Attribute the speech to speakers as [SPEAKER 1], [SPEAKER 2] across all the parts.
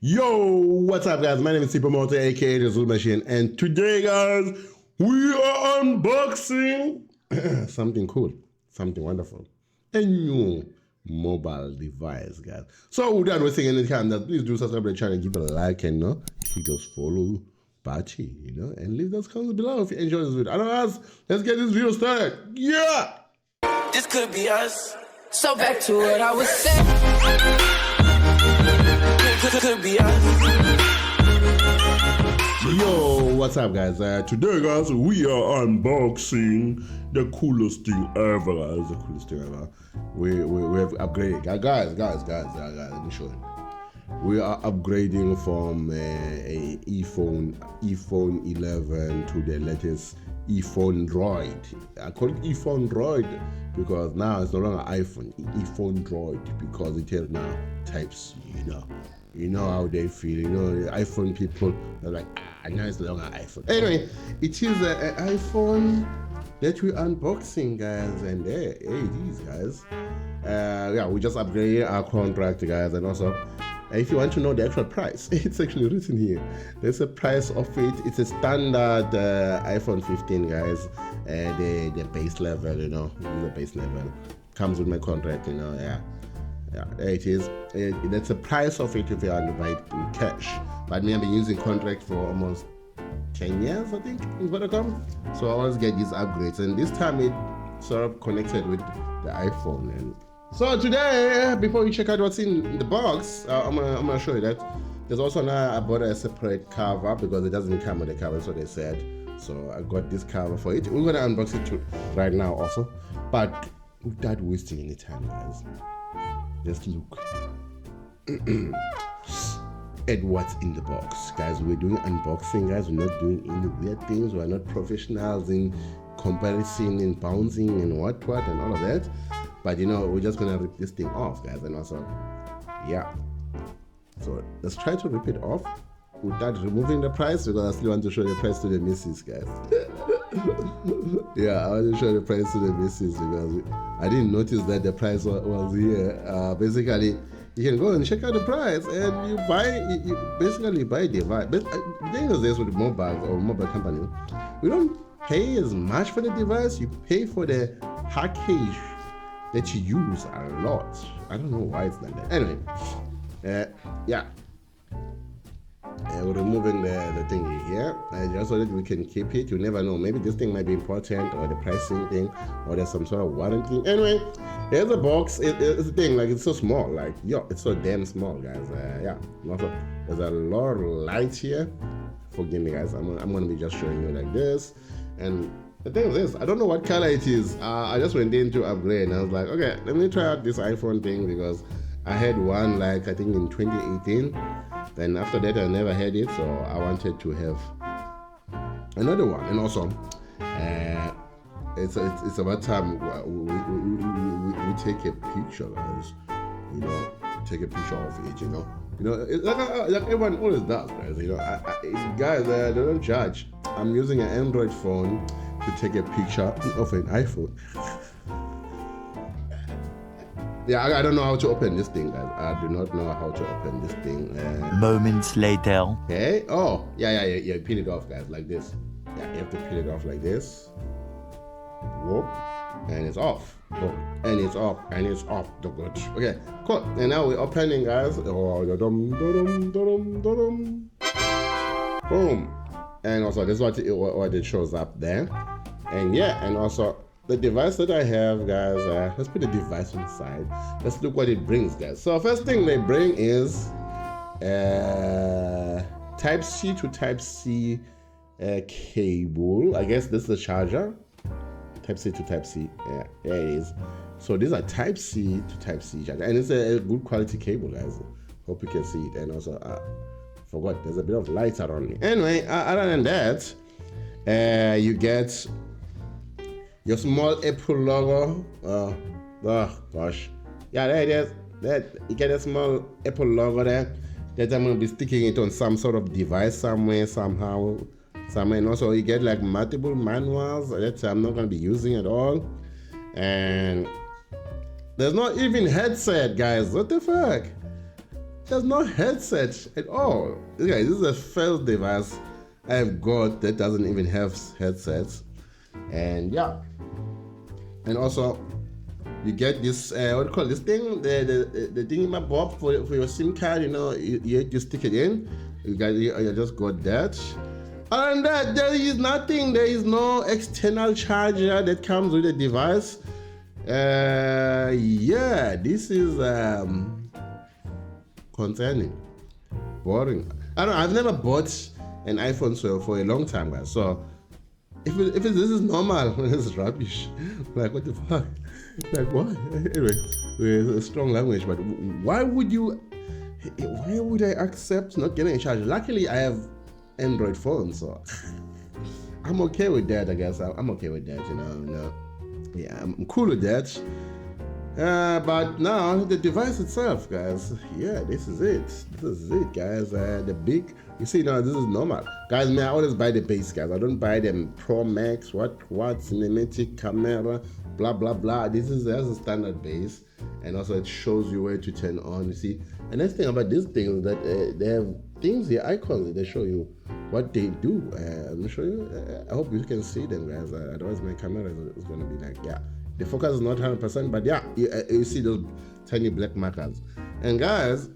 [SPEAKER 1] Yo, what's up guys? My name is Super Motor, aka the Zoom Machine, and today guys, we are unboxing something cool, something wonderful. A new mobile device, guys. So without wasting any time, please do subscribe to the channel, give it a like, and click those follow button, and leave those comments below if you enjoy this video. Otherwise, let's get this video started. Yeah!
[SPEAKER 2] This could be us. So back to what I was saying. Could be us.
[SPEAKER 1] Yo, what's up guys? Today guys, we are unboxing the coolest thing ever, guys. The coolest thing ever. We have upgraded. Guys, let me show you. We are upgrading from a iPhone 11 to the latest iPhone Droid. I call it iPhone Droid because now it's no longer iPhone. iPhone Droid because it has now Type-C, You know how they feel, the iPhone people are like, now it's no longer iPhone. Anyway, it is an iPhone that we're unboxing, guys, and hey, these guys. We just upgraded our contract, guys, and also, if you want to know the actual price, it's actually written here. There's a price of it. It's a standard iPhone 15, guys. The base level, the base level comes with my contract, Yeah, there it is. That's the price of it if you want to buy it in cash. But me, I've been using contract for almost 10 years, I think, in Vodacom. So I always get these upgrades, and this time it sort of connected with the iPhone. And so today, before you check out what's in the box, I'm gonna show you that. There's also now I bought a separate cover because it doesn't come with the cover, so they said. So I got this cover for it. We're gonna unbox it right now also, but without wasting any time, guys. Just look at what's in the box, guys. We're doing unboxing, guys. We're not doing any weird things. We're not professionals in comparison and bouncing and what and all of that. But we're just gonna rip this thing off, guys. And also, yeah. So let's try to rip it off without removing the price because I still want to show the price to the missus, guys. Yeah, I want to show the price to the missus because I didn't notice that the price was here. Basically, you can go and check out the price and you basically buy a device. But the thing is this with mobiles or mobile companies, we don't pay as much for the device. You pay for the package that you use a lot. I don't know why it's like that. Anyway, we're removing the thingy here, just so that we can keep it. You never know. Maybe this thing might be important, or the pricing thing, or there's some sort of warranty. Anyway, here's a box. It's a thing, like it's so small. Like, it's so damn small, guys. There's a lot of light here. Forgive me, guys. I'm gonna be just showing you like this. And the thing is this, I don't know what color it is. I just went in to upgrade, and I was like, okay, let me try out this iPhone thing because I had one, like, I think in 2018. Then after that, I never had it, so I wanted to have another one. And also, it's about time we take a picture, guys. Take a picture of it. Like everyone always does, guys. Guys, they don't judge. I'm using an Android phone to take a picture of an iPhone. Yeah, I don't know how to open this thing, guys. I do not know how to open this thing.
[SPEAKER 3] Moments later.
[SPEAKER 1] Okay. Oh, yeah. Peel it off, guys, like this. Yeah, you have to peel it off like this. Whoop. And it's off. Boom. And it's off. And it's off. Good. Okay, cool. And now we're opening, guys. Oh, boom. And also, this is what it shows up there. And yeah, and also, the device that I have, guys, let's put the device on the side. Let's look what it brings, guys. So first thing they bring is Type-C to Type-C cable. I guess this is the charger. Type-C to Type-C. Yeah, there it is. So these are Type-C to Type-C charger. And it's a good quality cable, guys. Hope you can see it. And also, forgot, there's a bit of light around me. Anyway, other than that, you get your small Apple logo. Oh gosh, yeah, there it is. You get a small Apple logo there. That I'm gonna be sticking it on some sort of device somehow. And also you get like multiple manuals that I'm not gonna be using at all. And there's not even headset, guys. What the fuck? there's no headset at all. Okay, this is the first device I've got that doesn't even have headsets. And yeah, and also you get this what do you call this thing, the thing in my bob for your SIM card. You know, you stick it in. You just got that. Other than that, there is nothing. There is no external charger that comes with the device. Yeah, this is concerning, boring. I don't know, I've never bought an iPhone for a long time, guys. So if this is normal, this is rubbish. Like, what the fuck? Like, what? Anyway, with a strong language, but why would I accept not getting a charger? Luckily, I have Android phone, so I'm okay with that. I guess I'm okay with that. You know. Yeah, I'm cool with that. But now the device itself, guys. Yeah, this is it. This is it, guys. The big. You see, now this is normal, guys. Man, I always buy the base, guys. I don't buy them Pro Max, what cinematic camera, blah blah blah. This is a standard base, and also it shows you where to turn on. You see, and next thing about this thing is that they have things here, icons. They show you what they do. Let me show you. I hope you can see them, guys. Otherwise, my camera is gonna be like, yeah, the focus is not 100%, but yeah, you see those tiny black markers. And guys,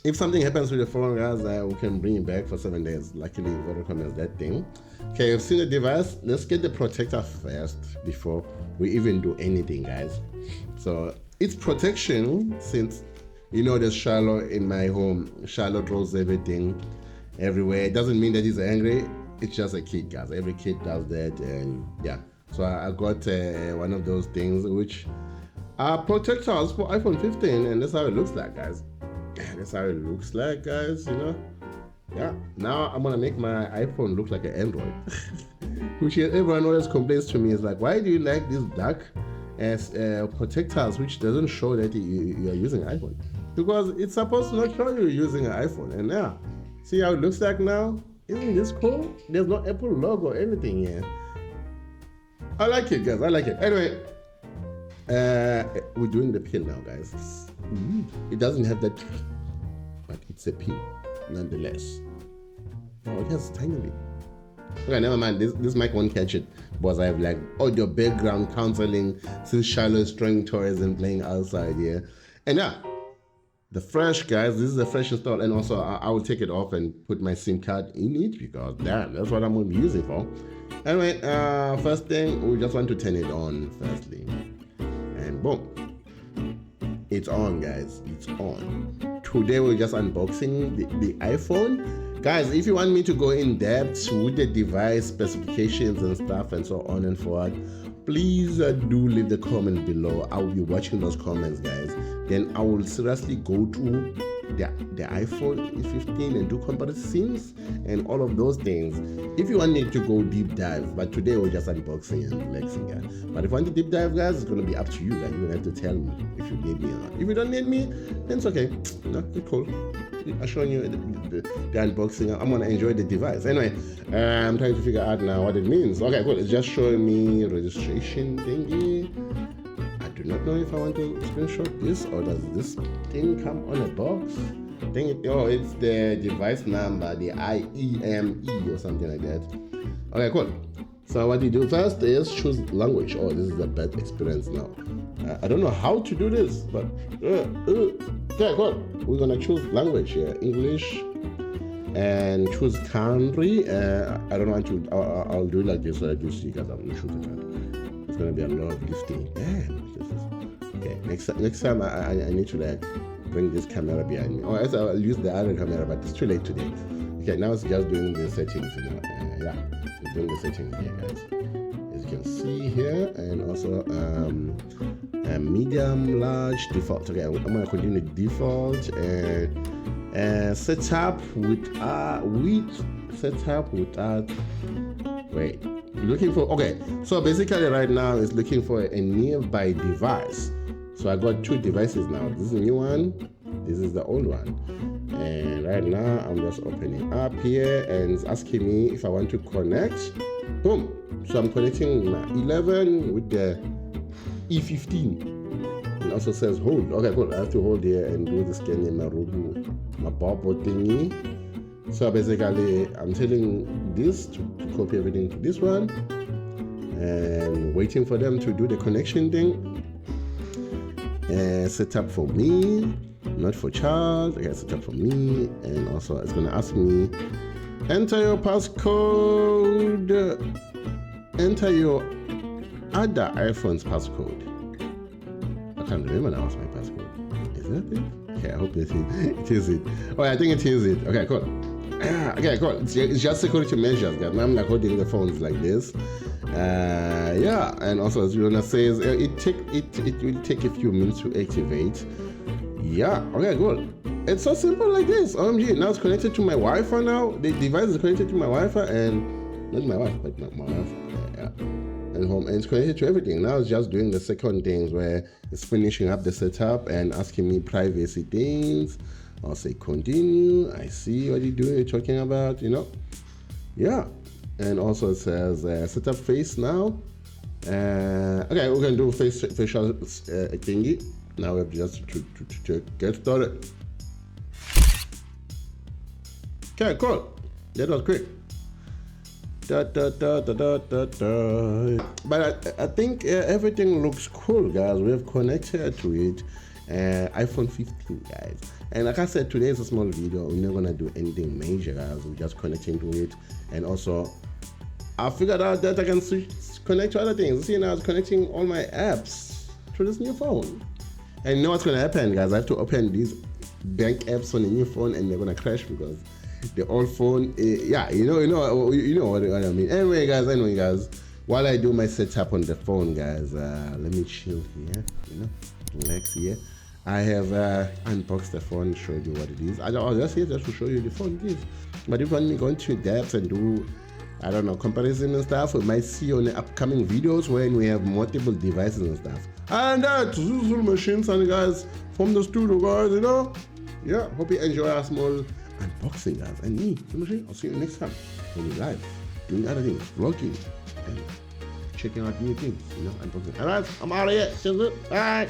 [SPEAKER 1] if something happens with the phone, guys, we can bring it back for 7 days. Luckily, Vodacom has that thing. Okay, you've seen the device. Let's get the protector first before we even do anything, guys. So it's protection, since you know there's Charlotte in my home. Charlotte throws everything everywhere. It doesn't mean that he's angry. It's just a kid, guys. Every kid does that, and yeah. So I got one of those things which are protectors for iPhone 15, and that's how it looks like, guys. That's how it looks like, guys. You know. Yeah. Now I'm gonna make my iPhone look like an Android, which everyone always complains to me is like, why do you like this dark as protectors which doesn't show that you are using iPhone? Because it's supposed to not show you using an iPhone. And yeah, see how it looks like now? Isn't this cool? There's no Apple logo or anything here. I like it, guys. I like it. Anyway, we're doing the pill now, guys. It doesn't have that, but it's a pill nonetheless. Oh, it has tiny bit. Okay, never mind. This mic won't catch it because I have like audio background counseling since Charlotte's throwing toys and playing outside here. And yeah, the fresh, guys. This is the fresh install, and also I will take it off and put my SIM card in it because damn, that's what I'm going to be using for. Anyway, first thing, we just want to turn it on firstly, and boom, it's on, guys. It's on. Today we're just unboxing the iPhone, guys. If you want me to go in depth with the device specifications and stuff and so on and forward, please do leave the comment below. I will be watching those comments, guys. Then I will seriously go to the iPhone 15 and do comparisons and all of those things. If you want me to go deep dive, but today we're just unboxing and relaxing, guys. But if you want to deep dive, guys, it's gonna be up to you, guys. You're gonna have to tell me if you need me or not. If you don't need me, then it's okay. No, it's cool. I'm showing you the unboxing. I'm gonna enjoy the device. Anyway, I'm trying to figure out now what it means. Okay, cool. It's just showing me registration thingy. I do not know if I want to screenshot this or does this thing come on a box? It's the device number, the IEME or something like that. Okay, cool. So what you do first is choose language. Oh, this is a bad experience now. I don't know how to do this, but okay, cool. We're gonna choose language here, English, and choose country. I don't want to. I'll do it like this so that you see, because I'm gonna shoot the country. It's gonna be a lot of lifting. Okay, next time I need to like bring this camera behind me. Or else I'll use the other camera, but it's too late today. Okay, now it's just doing the settings, you know. Yeah, it's doing the settings here, guys. As you can see here, and also medium, large, default. Okay, I'm gonna continue default and setup without wait. Looking for, okay, so basically right now it's looking for a nearby device. So I got two devices now. This is the new one, this is the old one. And right now I'm just opening up here and it's asking me if I want to connect. Boom. So I'm connecting my 11 with the E15. and also says hold. Okay, cool. I have to hold here and do the scan in my bubble thingy. So basically, I'm telling this to copy everything to this one, and waiting for them to do the connection thing. And set up for me, not for Charles. Okay, set up for me, and also it's gonna ask me enter your passcode. Enter your other iPhone's passcode. I can't remember now what's my passcode. Is that it? Okay, I hope it is it. Oh, I think it is it. Okay, cool. Okay, cool. It's just security measures, guys. Now I'm like holding the phones like this. Yeah, and also as Yona says, it will take a few minutes to activate. Yeah, okay, cool. It's so simple like this. OMG, now it's connected to my Wi-Fi now. The device is connected to my Wi-Fi and not my Wi-Fi, but my Wi-Fi. Yeah. And home, and it's connected to everything. Now it's just doing the second things where it's finishing up the setup and asking me privacy things. I'll say continue. I see what you're doing, you're talking about, you know. Yeah. And also it says set up face now. Okay, we're gonna do facial thingy. Now we have just to get started. Okay, cool. That was quick. But I think everything looks cool, guys. We have connected to it. iPhone 15, guys. And like I said, today is a small video. We're not gonna do anything major, guys. We're just connecting to it. And also, I figured out that I can connect to other things. See, now it's connecting all my apps to this new phone. And you know what's gonna happen, guys? I have to open these bank apps on the new phone, and they're gonna crash because the old phone. Yeah, you know what I mean. Anyway, guys. While I do my setup on the phone, guys, let me chill here. You know, relax here. I have unboxed the phone, showed you what it is. I'll just here just to show you the phone it is. But if you want me going to depth and do, I don't know, comparison and stuff, we might see on the upcoming videos when we have multiple devices and stuff. And that's Zulu machines, and guys, from the studio, guys, you know. Yeah, hope you enjoy our small unboxing, guys. And me, Zulu machine, I'll see you next time when we're live, doing other things, vlogging, and checking out new things, you know, unboxing. Alright, I'm out of here. Bye.